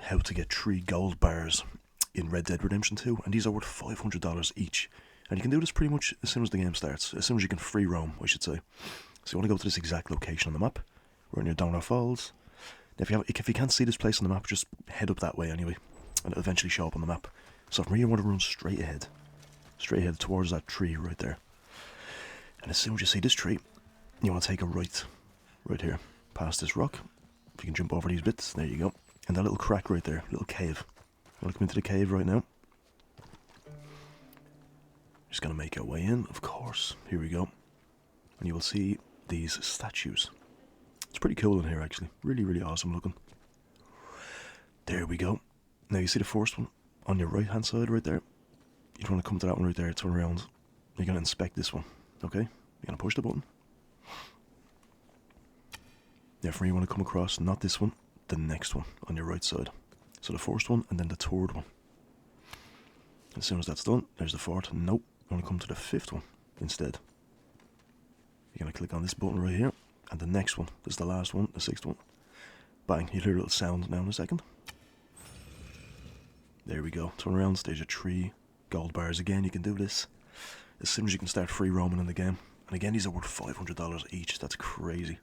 how to get 3 gold bars in Red Dead Redemption 2, and these are worth $500 each. And you can do this pretty much as soon as the game starts, as soon as you can free roam, I should say. So you want to go to this exact location on the map. We're near Donner Falls. Now if you can't see this place on the map, just head up that way anyway, and it'll eventually show up on the map. So from here you want to run straight ahead towards that tree right there. And as soon as you see this tree, you want to take a right here, past this rock. If you can jump over these bits, there you go. And that little crack right there, little cave. You want to come into the cave right now. Just going to make our way in, of course. Here we go. And you will see these statues. It's pretty cool in here, actually. Really, really awesome looking. There we go. Now you see the first one on your right hand side right there. You want to come to that one right there, turn around. You're going to inspect this one, okay? You're going to push the button. Therefore you want to come across, not this one, the next one on your right side. So the first one and then the third one. As soon as that's done, there's the fourth. Nope, you want to come to the fifth one instead. You're going to click on this button right here. And the next one, this is the last one, the sixth one. Bang, you'll hear a little sound now in a second. There we go, turn around, stage of 3 gold bars again. You can do this as soon as you can start free roaming in the game. And again, these are worth $500 each, that's crazy.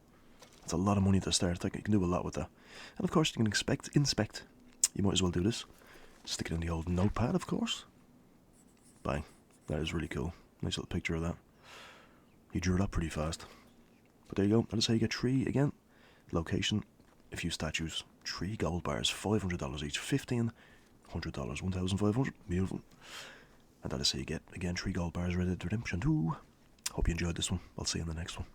That's a lot of money to start, like, you can do a lot with that. And of course you can inspect. You might as well do this. Stick it in the old notepad, of course. Bang, that is really cool. Nice little picture of that. He drew it up pretty fast. But there you go, that is how you get 3 again. Location, a few statues, 3 gold bars, $500 each, $1,500, $1,500, beautiful. And that is how you get, again, 3 gold bars, Red Dead Redemption 2. Hope you enjoyed this one. I'll see you in the next one.